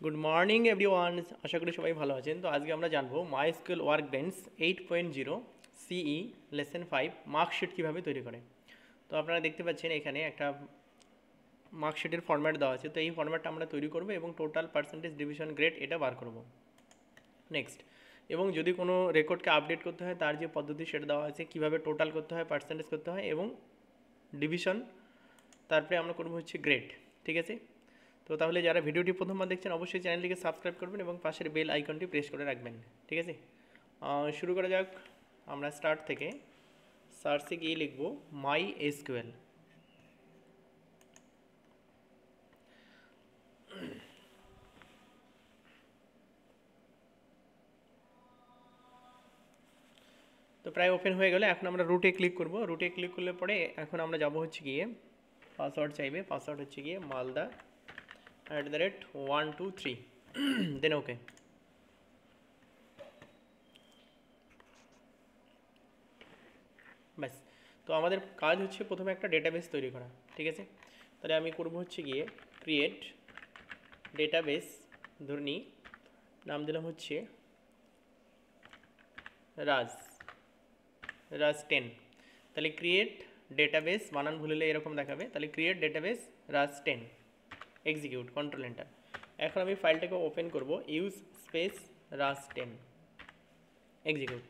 Good morning everyone, আশা করি সবাই ভালো আছেন। তো আজকে আমরা জানবো মাইস্কুল ওয়ার্কবেঞ্চ 8.0 সিই লেসন 5 মার্কশিট কীভাবে তৈরি করে। তো আপনারা দেখতে পাচ্ছেন এখানে একটা মার্কশিটের ফরম্যাট দেওয়া আছে। তো এই ফরম্যাটটা আমরা তৈরি করব এবং টোটাল পার্সেন্টেজ ডিভিশন গ্রেড এটা বার করব। নেক্সট, এবং যদি কোনো রেকর্ডকে আপডেট করতে হয় তার যে পদ্ধতি সেটা দেওয়া আছে, কীভাবে টোটাল করতে হয়, পার্সেন্টেজ করতে হয় এবং ডিভিশন, তারপরে আমরা করবো হচ্ছে গ্রেড। ঠিক আছে, তো তাহলে যারা ভিডিওটি প্রথমবার দেখছেন অবশ্যই চ্যানেলটিকে সাবস্ক্রাইব করবেন এবং পাশের বেল আইকনটি প্রেস করে রাখবেন। ঠিক আছে, শুরু করা যাক। আমরা স্টার্ট থেকে সার্চে গিয়ে লিখব মাই এসকিউএল। তো প্রায় ওপেন হয়ে গেলে এখন আমরা রুটে ক্লিক করব। রুটে ক্লিক করলে পরে এখন আমরা যাব হচ্ছে গিয়ে পাসওয়ার্ড চাইবে। পাসওয়ার্ড হচ্ছে গিয়ে মালদা @123 দেন ওকে। ব্যাস, তো আমাদের কাজ হচ্ছে প্রথমে একটা ডেটাবেস তৈরি করা। ঠিক আছে, তাহলে আমি করব হচ্ছে গিয়ে ক্রিয়েট ডেটাবেস, ধরে নিই নাম দিলাম হচ্ছে রাজ রাজ 10। তাহলে ক্রিয়েট ডেটাবেস, বানান ভুললে এরকম দেখাবে। তাহলে ক্রিয়েট ডেটাবেস রাজ 10, এক্সিকিউট, কন্ট্রোল এন্টার। এখন আমি ফাইলটাকে ওপেন করব, ইউজ স্পেস রাজ 10, এক্সিকিউট।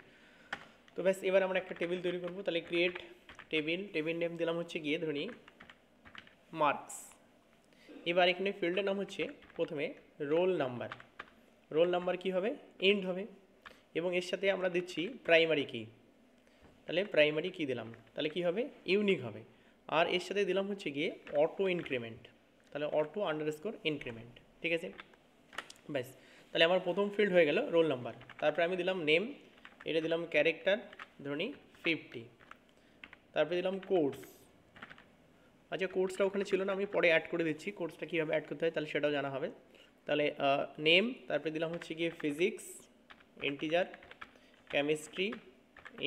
তো ব্যাস, এবার আমরা একটা টেবিল তৈরি করব। তাহলে ক্রিয়েট টেবিল, টেবিল নেম দিলাম হচ্ছে গিয়ে ধরি মার্কস। এবার এখানে ফিল্ডের নাম হচ্ছে প্রথমে রোল নাম্বার। রোল নাম্বার কী হবে, ইন্ট হবে, এবং এর সাথে আমরা দিচ্ছি প্রাইমারি কি। তাহলে প্রাইমারি কি দিলাম, তাহলে কি হবে, ইউনিক হবে। আর এর সাথে দিলাম হচ্ছে গিয়ে অটো ইনক্রিমেন্ট, তাহলে অটো আন্ডারস্কোর ইনক্রিমেন্ট। ঠিক আছে, ব্যাস, তাহলে আমার প্রথম ফিল্ড হয়ে গেল রোল নাম্বার। তারপরে আমি দিলাম নেম, এটা দিলাম ক্যারেক্টার ধরুন 50। তারপরে দিলাম কোর্স। আচ্ছা, কোর্সটা ওখানে ছিল না, আমি পরে অ্যাড করে দিচ্ছি কোর্সটা কীভাবে অ্যাড করতে হয়, তাহলে সেটাও জানা হবে। তাহলে নেম, তারপরে দিলাম হচ্ছে গিয়ে physics integer, chemistry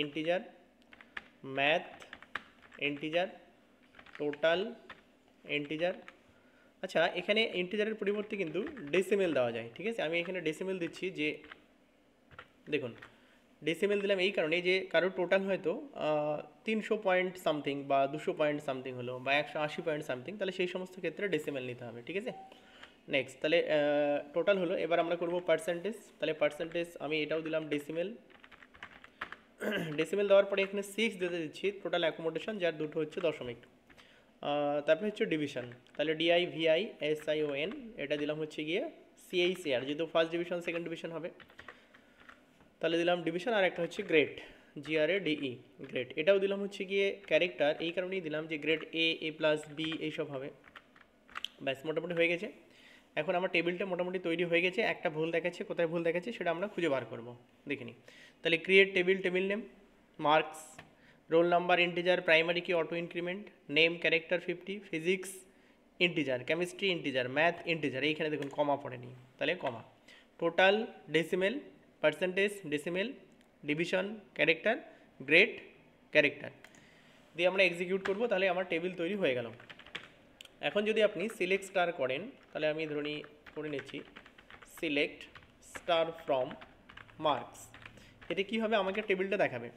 integer, math integer, total integer. আচ্ছা, এখানে ইন্টিজারের পরিবর্তে কিন্তু ডেসিমেল দেওয়া যায়। ঠিক আছে, আমি এখানে ডেসিমেল দিচ্ছি। যে দেখুন, ডেসিমেল দিলাম এই কারণে যে কারোর টোটাল হয়তো 300 পয়েন্ট সামথিং বা 200 পয়েন্ট সামথিং হলো বা 180 পয়েন্ট সামথিং, তাহলে সেই সমস্ত ক্ষেত্রে ডেসিমেল নিতে হবে। ঠিক আছে, নেক্সট, তাহলে টোটাল হলো। এবার আমরা করব পার্সেন্টেজ। তাহলে পার্সেন্টেজ আমি এটাও দিলাম ডেসিমেল। ডেসিমেল দেওয়ার পরে এখানে 6 দিতে দিচ্ছি টোটাল অ্যাকোমোডেশন, যার দুটো হচ্ছে দশমিক। তারপরে হচ্ছে ডিভিশন, তাহলে DIVISION, এটা দিলাম হচ্ছে গিয়ে CHAR, যেহেতু ফার্স্ট ডিভিশন সেকেন্ড ডিভিশন হবে, তাহলে দিলাম ডিভিশন। আর একটা হচ্ছে গ্রেড, GRADE, গ্রেড, এটাও দিলাম হচ্ছে গিয়ে ক্যারেক্টার, এই কারণেই দিলাম যে গ্রেড A+B এইসব হবে। ব্যাস, মোটামুটি হয়ে গেছে। এখন আমার টেবিলটা মোটামুটি তৈরি হয়ে গেছে। একটা ভুল দেখাচ্ছে, কোথায় ভুল দেখাচ্ছে সেটা আমরা খুঁজে বার করব, দেখে নিই। তাহলে create table, table name marks, roll number integer, primary key auto increment, name character 50, physics integer, chemistry integer, math integer, এইখানে দেখুন কমা পড়েনি, তাহলে comma, total decimal, percentage decimal, division character, grade character দিয়ে আমরা এক্সিকিউট করব। তাহলে আমার table তৈরি হয়ে গেল। এখন যদি আপনি সিলেক্ট স্টার করেন, তাহলে আমি ধরি করে নিচ্ছি সিলেক্ট স্টার ফ্রম মার্কস, এতে কী হবে, আমাকে টেবিলটা দেখাবে।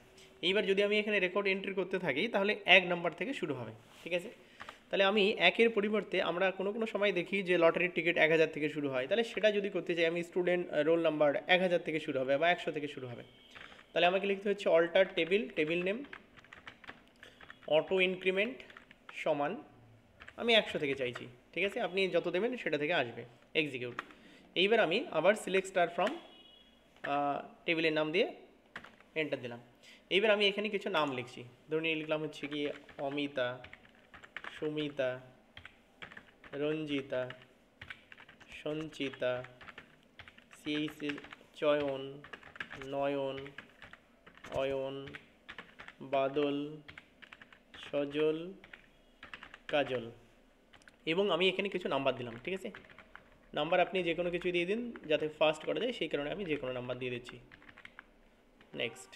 এইবার যদি আমি এখানে রেকর্ড এন্ট্রি করতে থাকি তাহলে 1 নাম্বার থেকে শুরু হবে। ঠিক আছে, তাহলে আমি একের পরিবর্তে আমরা কোনো কোনো সময় দেখি যে লটারির টিকিট 1000 থেকে শুরু হয়, তাহলে সেটা যদি করতে চাই আমি স্টুডেন্ট রোল নাম্বার 1000 থেকে শুরু হবে বা 100 থেকে শুরু হবে। তাহলে আমাকে লিখতে হচ্ছে alter table, table name auto increment সমান, আমি 100 থেকে চাইছি। ঠিক আছে, আপনি যত দেবেন সেটা থেকে আসবে, এক্সিকিউট। এইবার আমি আবার সিলেক্ট স্টার ফ্রম টেবিলের নাম দিয়ে এন্টার দিলাম। এইবার আমি এখানে কিছু নাম লিখছি, ধরুন লিখলাম হচ্ছে কি অমিতা, সুমিতা, রঞ্জিতা, সঞ্চিতা, চয়ন, নয়ন, অয়ন, বাদল, সজল, কাজল, এবং আমি এখানে কিছু নাম্বার দিলাম। ঠিক আছে, নাম্বার আপনি যে কোনো কিছু দিয়ে দিন যাতে ফাস্ট করা যায়, সেই কারণে আমি যে কোনো নাম্বার দিয়ে দিচ্ছি। নেক্সট,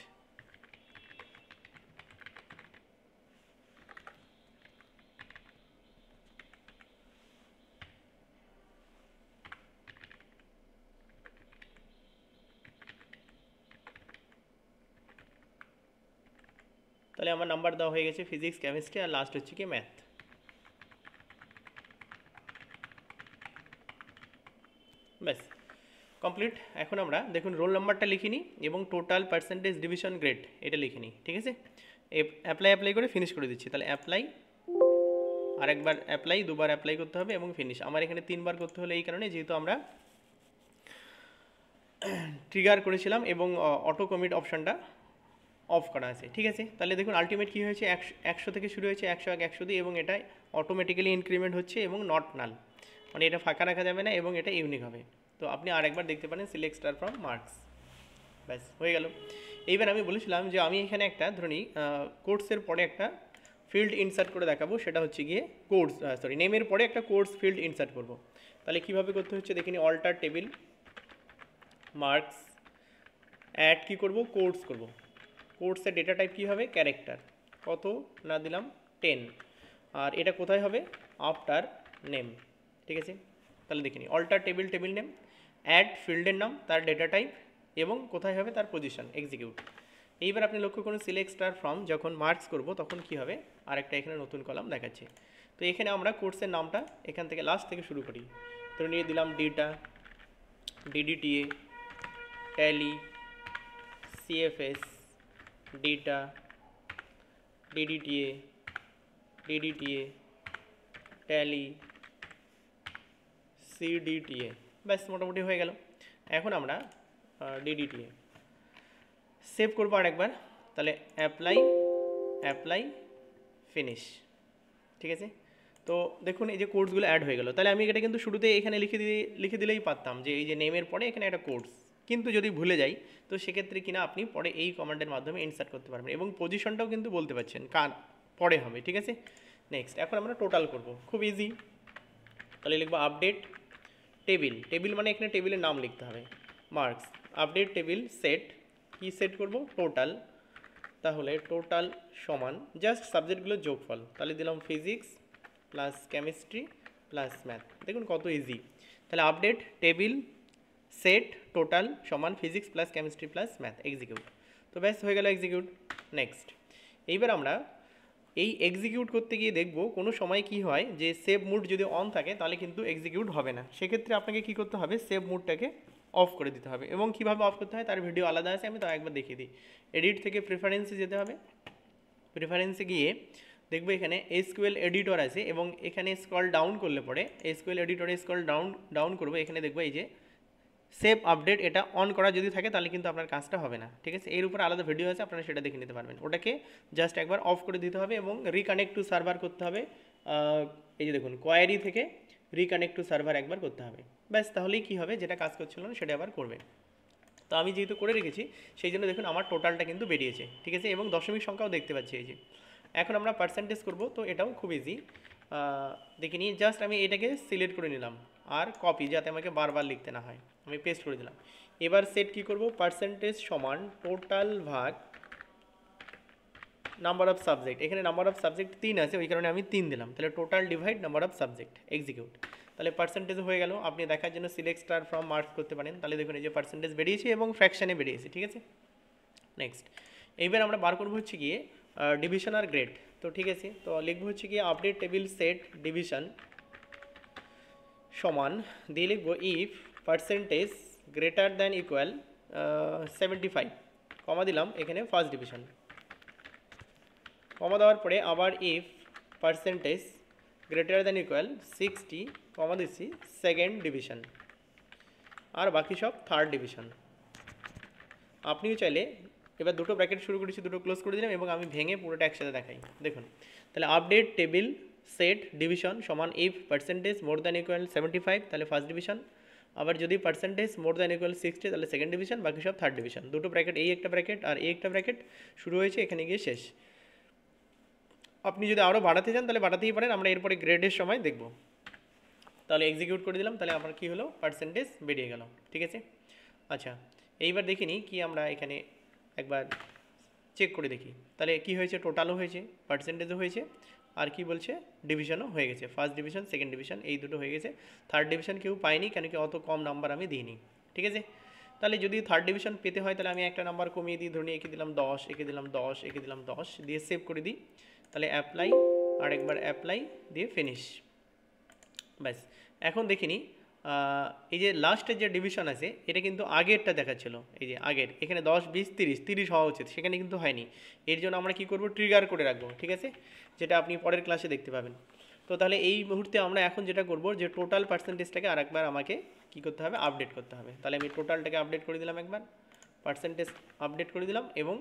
তাহলে আমার নাম্বার দেওয়া হয়ে গেছে ফিজিক্স, কেমিস্ট্রি, আর লাস্ট হচ্ছে কি ম্যাথ। ব্যাস কমপ্লিট। এখন আমরা দেখুন রোল নাম্বারটা লিখে নিই এবং টোটাল পার্সেন্টেজ ডিভিশন গ্রেড এটা লিখে নিই, ঠিক আছে। অ্যাপ্লাই করে ফিনিশ করে দিচ্ছি। তাহলে অ্যাপ্লাই, আরেকবার অ্যাপ্লাই, দুবার অ্যাপ্লাই করতে হবে এবং ফিনিশ। আমার এখানে 3বার করতে হলো এই কারণে যেহেতু আমরা ট্রিগার করেছিলাম এবং অটো কমিট অপশানটা অফ করা আছে, ঠিক আছে। তাহলে দেখুন আলটিমেট কী হয়েছে, 100 থেকে শুরু হয়েছে, 101, 102 এবং এটা অটোমেটিক্যালি ইনক্রিমেন্ট হচ্ছে এবং নট নাল, মানে এটা ফাঁকা রাখা যাবে না এবং এটা ইউনিক হবে। তো আপনি আরেকবার দেখতে পারেন সিলেক্ট স্টার ফ্রম মার্কস, ব্যাস হয়ে গেল। এইবার আমি বলেছিলাম যে আমি এখানে একটা ধরুন কোর্সের পরে একটা ফিল্ড ইনসার্ট করে দেখাবো, সেটা হচ্ছে গিয়ে নেমের পরে একটা কোর্স ফিল্ড ইনসার্ট করব। তাহলে কীভাবে করতে হচ্ছে দেখিনি, অল্টার টেবিল মার্কস অ্যাড কী করব, কোর্স করব। কোর্সের ডেটা টাইপ কী হবে, ক্যারেক্টার, কত না দিলাম 10, আর এটা কোথায় হবে, আফটার নেম, ঠিক আছে। তাহলে দেখিনি alter table, table name, add ফিল্ডের নাম, তার ডেটা টাইপ এবং কোথায় হবে তার পজিশন, এক্সিকিউট। এইবার আপনি লক্ষ্য করুন সিলেক্ট স্টার ফ্রম যখন মার্কস করব তখন কি হবে, আরেকটা এখানে নতুন কলাম দেখাচ্ছে। তো এখানে আমরা কোর্সের নামটা এখান থেকে লাস্ট থেকে শুরু করি। তো নিয়ে দিলাম ডিটা, ডিডিটিএ, ট্যালি, সিএফএস, ডিটা, ডিডিটিএ, ডিডিটিএ, ট্যালি, সিডিটিএ, ব্যাস মোটামুটি হয়ে গেল। এখন আমরা ডিডিটিএ সেভ করবো আরেকবার। তাহলে অ্যাপ্লাই, অ্যাপ্লাই, ফিনিশ, ঠিক আছে। তো দেখুন এই যে কোর্সগুলো অ্যাড হয়ে গেল। তাহলে আমি এটা কিন্তু শুরুতে এখানে লিখে দিলেই পারতাম যে এই যে নেমের পরে এখানে একটা কোর্স, কিন্তু যদি ভুলে যাই তো সেক্ষেত্রে কিনা আপনি পরে এই কমান্ডের মাধ্যমে ইনসার্ট করতে পারবেন এবং পজিশনটাও কিন্তু বলতে পারছেন কার পরে হবে, ঠিক আছে। নেক্সট এখন আমরা টোটাল করব, খুব ইজি। তাহলে লিখবো আপডেট টেবিল, টেবিল মানে এখানে টেবিলের নাম লিখতে হবে, মার্কস, আপডেট টেবিল সেট, কি সেট করব, টোটাল। তাহলে টোটাল সমান জাস্ট সাবজেক্টগুলোর যোগফল, তাহলে দিলাম physics plus chemistry plus math. দেখুন কত ইজি। তাহলে আপডেট টেবিল সেট টোটাল সমান physics plus chemistry plus math, execute. তো ব্যাস হয়ে গেল এক্সিকিউট। নেক্সট এইবার আমরা এই এক্সিকিউট করতে গিয়ে দেখব কোনো সময় কি হয় যে সেভ মুড যদি অন থাকে তাহলে কিন্তু এক্সিকিউট হবে না। সেক্ষেত্রে আপনাকে কি করতে হবে, সেভ মুডটাকে অফ করে দিতে হবে এবং কীভাবে অফ করতে হয় তার ভিডিও আলাদা আছে, আমি তাও একবার দেখিয়ে দিই। এডিট থেকে প্রেফারেন্সে যেতে হবে, প্রেফারেন্সে গিয়ে দেখবো এখানে এসকিউএল এডিটর আছে এবং এখানে স্ক্রল ডাউন করলে পরে এসকিউএল এডিটরে স্ক্রল ডাউন করবো, এখানে দেখবো এই যে সেভ আপডেট, এটা অন করা যদি থাকে তাহলে কিন্তু আপনার কাজটা হবে না, ঠিক আছে। এর উপর আলাদা ভিডিও আছে, আপনারা সেটা দেখে নিতে পারবেন। ওটাকে জাস্ট একবার অফ করে দিতে হবে এবং রিকানেক্ট টু সার্ভার করতে হবে। এই যে দেখুন কোয়ারি থেকে রিকানেক্ট টু সার্ভার একবার করতে হবে, ব্যাস তাহলেই কী হবে, যেটা কাজ করছিল না সেটা আবার করবে। তো আমি যেহেতু করে রেখেছি সেই জন্য দেখুন আমার টোটালটা কিন্তু বেরিয়েছে, ঠিক আছে, এবং দশমিক সংখ্যাও দেখতে পাচ্ছি এই যে। এখন আমরা পার্সেন্টেজ করব, তো এটাও খুব ইজি। দেখে নিয়ে জাস্ট আমি এটাকে সিলেক্ট করে নিলাম আর কপি, যাতে আমাকে বারবার লিখতে না হয়, আমি পেস্ট করে দিলাম। এবার সেট কি করব, পার্সেন্টেজ সমান টোটাল ভাগ নাম্বার অফ সাবজেক্ট, এখানে নাম্বার অফ সাবজেক্ট 3 আছে ওই কারণে আমি 3 দিলাম। তাহলে total divide number of subject, execute. তাহলে পার্সেন্টেজ হয়ে গেল। আপনি দেখার জন্য সিলেক্ট স্টার ফ্রম মার্কস করতে পারেন, তাহলে দেখুন এই যে পার্সেন্টেজ বেরিয়েছে এবং ফ্র্যাকশানে বেরিয়েছে, ঠিক আছে। নেক্সট এইবার আমরা বার করবো হচ্ছে গিয়ে ডিভিশন আর গ্রেড। তো ঠিক আছে, তো লিখবো হচ্ছে গিয়ে আপডেট টেবিল সেট ডিভিশন সমান দিয়ে লিখবো if percentage greater than equal 75, কমা দিলাম এখানে ফার্স্ট ডিভিশন, কমা দেওয়ার পরে আবার if percentage greater than equal 60, কমা দিচ্ছি সেকেন্ড ডিভিশন, আর বাকি সব থার্ড ডিভিশন। আপনিও চাইলে এবার দুটো ব্র্যাকেট শুরু করেছি, দুটো ক্লোজ করে দিলাম এবং আমি ভেঙে পুরোটা একসাথে দেখাই। দেখুন তাহলে আপডেট টেবিল সেট ডিভিশন সমান if percentage more than equal 75 তাহলে ফার্স্ট ডিভিশন, আবার যদি পার্সেন্টেজ মোর দ্যান ইকুয়াল 60 তাহলে সেকেন্ড ডিভিশন, বাকি সব থার্ড ডিভিশন। দুটো ব্র্যাকেট, এই একটা ব্র্যাকেট আর এই একটা ব্র্যাকেট শুরু হয়েছে, এখানে গিয়ে শেষ। আপনি যদি আরও বাড়াতে চান তাহলে বাড়াতেই পারেন, আমরা এরপরে গ্রেডের সময় দেখব। তাহলে এক্সিকিউট করে দিলাম, তাহলে আমার কী হলো, পার্সেন্টেজ বেরিয়ে গেল, ঠিক আছে। আচ্ছা এইবার দেখে নিই কি আমরা এখানে একবার চেক করে দেখি। তাহলে কি হয়েছে, টোটালও হয়েছে, পার্সেন্টেজও হয়েছে, আর কি বলছে ডিভিশনও হয়ে গেছে, ফার্স্ট ডিভিশন সেকেন্ড ডিভিশন এই দুটো হয়ে গেছে। থার্ড ডিভিশন কেউ পায়নি কেন কি অত কম নাম্বার আমি দিইনি, ঠিক আছে। তাহলে যদি থার্ড ডিভিশন পেতে হয় তাহলে আমি একটা নাম্বার কমিয়ে দিই, ধরুন একে দিলাম 10, একে দিলাম 10, একে দিলাম 10 দিয়ে সেভ করে দিই, তাহলে অ্যাপ্লাই, আরেকবার অ্যাপ্লাই দিয়ে ফিনিশ। ব্যাস, এখন দেখিনি এই যে লাস্টের যে ডিভিশন আছে এটা কিন্তু আগেরটা দেখাচ্ছিল, এই যে আগের এখানে 10, 20, 30, 30 হওয়া উচিত, সেখানে কিন্তু হয়নি। এর জন্য আমরা কি করব, ট্রিগার করে রাখবো, ঠিক আছে, যেটা আপনি পরের ক্লাসে দেখতে পাবেন। তো তাহলে এই মুহূর্তে আমরা এখন যেটা করব, যে টোটাল পার্সেন্টেজটাকে আরেকবার আমাকে কি করতে হবে, আপডেট করতে হবে। তাহলে আমি টোটালটাকে আপডেট করে দিলাম, একবার পার্সেন্টেজ আপডেট করে দিলাম এবং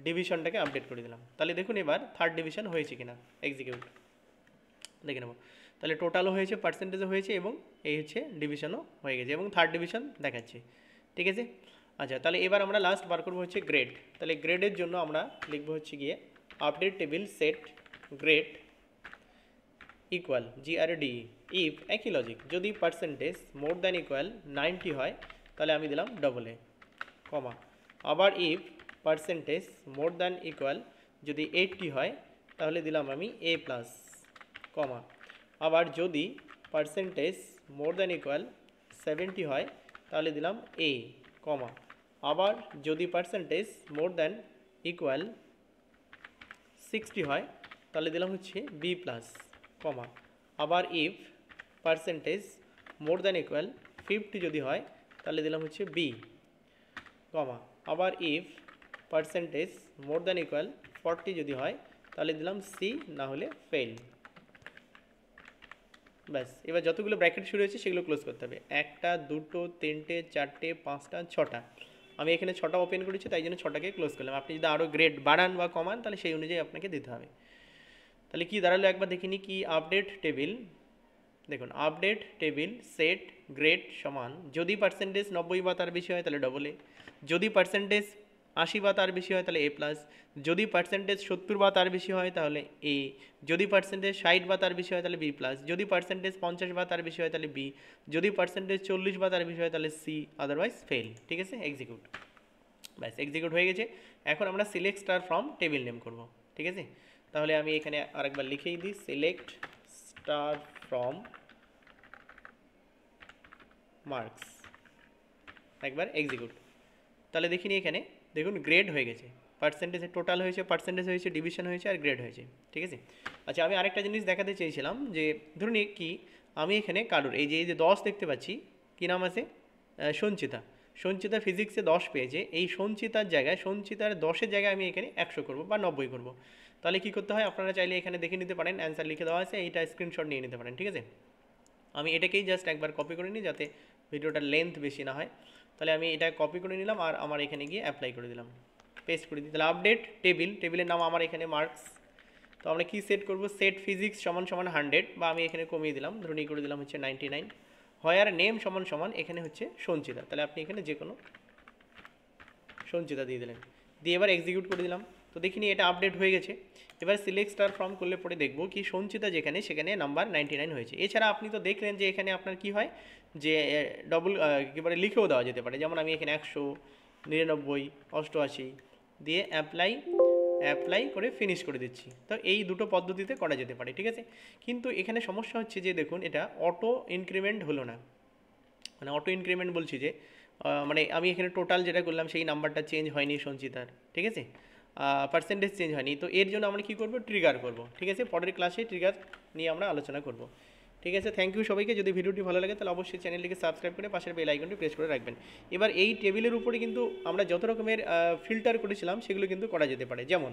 ডিভিশনটাকে আপডেট করে দিলাম। তাহলে দেখুন এবার থার্ড ডিভিশন হয়েছে কিনা, এক্সিকিউট দেখে নেব। তাহলে টোটালও হয়েছে, পার্সেন্টেজও হয়েছে এবং এই হচ্ছে ডিভিশনও হয়ে গেছে এবং থার্ড ডিভিশন দেখাচ্ছে, ঠিক আছে। আচ্ছা, তাহলে এবার আমরা লাস্ট বার করবো হচ্ছে গ্রেড। তাহলে গ্রেডের জন্য আমরা লিখবো হচ্ছে গিয়ে update table set grade equal GRD if, একই লজিক, যদি পার্সেন্টেজ মোর দ্যান ইকুয়াল 90 হয় তাহলে আমি দিলাম ডবল এ, কমা, আবার if percentage more than equal যদি 80 হয় তাহলে দিলাম আমি A প্লাস, কমা, আবার যদি পার্সেন্টেজ মোর দ্যান ইকুয়াল 70 হয় তাহলে দিলাম A, কমা, আবার যদি পার্সেন্টেজ মোর দ্যান ইকুয়াল 60 হয় তাহলে দিলাম হচ্ছে B প্লাস, কমা, আবার if percentage more than equal 50 যদি হয় তাহলে দিলাম হচ্ছে B, কমা, আবার if percentage more than equal 40 যদি হয় তাহলে দিলাম C, না হলে ফেল। ব্যাস, এবার যতগুলো ব্র্যাকেট শুরু হয়েছে সেগুলো ক্লোজ করতে হবে, 1টা 2টো 3টে 4টে 5টা 6টা, আমি এখানে 6টা ওপেন করেছি তাই জন্য 6টাকে ক্লোজ করলাম। আপনি যদি আরও গ্রেড বাড়ান বা কমান তাহলে সেই অনুযায়ী আপনাকে দিতে হবে। তাহলে কি দাঁড়ালো একবার দেখিনি, কি আপডেট টেবিল, দেখুন আপডেট টেবিল সেট গ্রেড সমান, যদি পার্সেন্টেজ 90 বা তার বেশি হয় তাহলে ডবল এ, যদি পার্সেন্টেজ 80 বা তার বেশি হয় তাহলে A প্লাস, যদি পার্সেন্টেজ 70 বা তার বেশি হয় তাহলে A, যদি পার্সেন্টেজ 60 বা তার বেশি হয় তাহলে B প্লাস, যদি পার্সেন্টেজ 50 বা তার বেশি হয় তাহলে B, যদি পার্সেন্টেজ 40 বা তার বেশি হয় তাহলে C, আদারওয়াইজ ফেল, ঠিক আছে, এক্সিকিউট। ব্যাস, এক্সিকিউট হয়ে গেছে। এখন আমরা select star from table name করব, ঠিক আছে। তাহলে আমি এখানে আরেকবার লিখেই দিই, সিলেক্ট স্টার ফ্রম মার্কস, একবার এক্সিকিউট। তাহলে দেখিনি এখানে দেখুন গ্রেড হয়ে গেছে, পার্সেন্টেজ টোটাল হয়েছে, পার্সেন্টেজ হয়েছে, ডিভিশন হয়েছে আর গ্রেড হয়েছে, ঠিক আছে। আচ্ছা, আমি আরেকটা জিনিস দেখাতে চেয়েছিলাম, যে ধরুন কি আমি এখানে কারোর এই যে 10 দেখতে পাচ্ছি, কী নাম আছে, সঞ্চিতা, সঞ্চিতা ফিজিক্সে 10 পেয়েছে, এই সঞ্চিতার জায়গায়, সঞ্চিতার 10-এর জায়গায় আমি এখানে 100 করব বা 90 করব। তাহলে কী করতে হয়, আপনারা চাইলে এখানে দেখে নিতে পারেন, অ্যান্সার লিখে দেওয়া আছে, এইটা স্ক্রিনশট নিয়ে নিতে পারেন, ঠিক আছে। আমি এটাকেই জাস্ট একবার কপি করে নিই যাতে ভিডিওটার লেন্থ বেশি না হয়। তাহলে আমি এটা কপি করে নিলাম আর আমার এখানে গিয়ে অ্যাপ্লাই করে দিলাম, পেস্ট করে দিই। তাহলে আপডেট টেবিল, টেবিলের নাম আমার এখানে মার্কস। তো আমরা কি সেট করব, সেট ফিজিক্স সমান সমান 100 বা আমি এখানে কমিয়ে দিলাম, ধরুন এই করে দিলাম হচ্ছে 99, হয়ার নেম সমান সমান এখানে হচ্ছে সঞ্চিতা, তাহলে আপনি এখানে যে কোনো সঞ্চিতা দিয়ে দিলেন, দিয়ে এবার এক্সিকিউট করে দিলাম। তো দেখিনি এটা আপডেট হয়ে গেছে। এবার সিলেক্ট স্টার ফ্রম করলে পরে দেখবো কি সঞ্চিতা যেখানে সেখানে নাম্বার 99 হয়েছে। এছাড়া আপনি তো দেখলেন যে এখানে আপনার কি হয়, যে ডবল একেবারে লিখেও দেওয়া যেতে পারে, যেমন আমি এখানে 100, 99, 88 দিয়ে অ্যাপ্লাই করে ফিনিশ করে দিচ্ছি। তো এই দুটো পদ্ধতিতে করা যেতে পারে, ঠিক আছে। কিন্তু এখানে সমস্যা হচ্ছে যে দেখুন এটা অটো ইনক্রিমেন্ট হলো না, মানে অটো ইনক্রিমেন্ট বলছি যে মানে আমি এখানে টোটাল যেটা করলাম সেই নাম্বারটা চেঞ্জ হয়নি সঞ্চিতার, ঠিক আছে, পার্সেন্টেজ চেঞ্জ হয়নি। তো এর জন্য আমরা কী করব, ট্রিগার করব, ঠিক আছে, পরের ক্লাসে ট্রিগার নিয়ে আমরা আলোচনা করব, ঠিক আছে। থ্যাংক ইউ সবাইকে। যদি ভিডিওটি ভালো লাগে তাহলে অবশ্যই চ্যানেলটিকে সাবস্ক্রাইব করে পাশের বেল আইকনটি প্রেস করে রাখবেন। এবার এই টেবিলের উপরে কিন্তু আমরা যত রকমের ফিল্টার করেছিলাম সেগুলো কিন্তু করা যেতে পারে, যেমন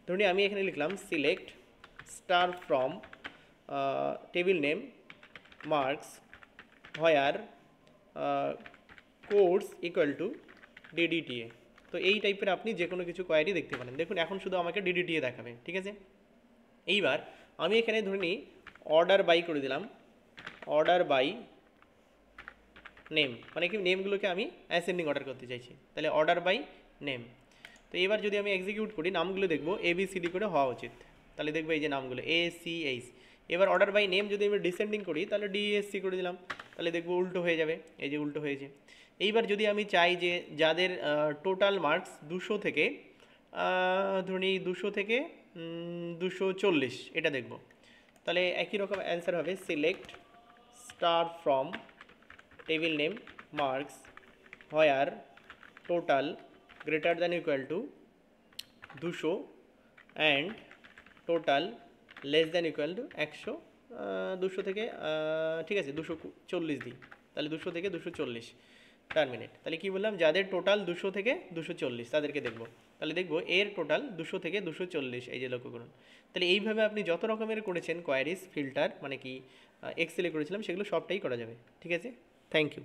ধরুন আমি এখানে লিখলাম select star from table name marks where course equal to DDTA। তো এই টাইপের আপনি যে কোনো কিছু কোয়ারি দেখতে পারেন। দেখুন এখন শুধু আমাকে DDTA দেখাবে, ঠিক আছে। এইবার আমি এখানে ধরে নিই অর্ডার বাই করে দিলাম, অর্ডার বাই নেম, মানে কি নেমগুলোকে আমি অ্যাসেন্ডিং অর্ডার করতে চাইছি, তাহলে অর্ডার বাই নেম। তো এবার যদি আমি এক্সিকিউট করি নামগুলো দেখবো ABCD করে হওয়া উচিত, তাহলে দেখবো এই যে নামগুলো ACH। এবার অর্ডার বাই নেম যদি আমি ডিসেন্ডিং করি তাহলে DESC করে দিলাম, তাহলে দেখবো উল্টো হয়ে যাবে, এই যে উল্টো হয়েছে। এইবার যদি আমি চাই যে যাদের টোটাল মার্কস 200 থেকে ধরুন 200 থেকে 240 এটা দেখব, তাহলে একই রকম অ্যান্সার হবে select star from table name marks where total greater than equal to 200 and total less than equal to 100, 200 থেকে ঠিক আছে 240 দিই, তাহলে 200 থেকে 240 টার্মিনেট। তাহলে কী বললাম, যাদের টোটাল 200 থেকে 240 তাদেরকে দেখব। তাহলে দেখব এর টোটাল 200 থেকে 240, এই যে লক্ষ্য করুন। তাহলে এইভাবে আপনি যত রকমের করেছেন কোয়ারিজ ফিল্টার, মানে কি এক্সেলে করেছিলাম, সেগুলো সবটাই করা যাবে। ঠিক আছে, থ্যাংক ইউ।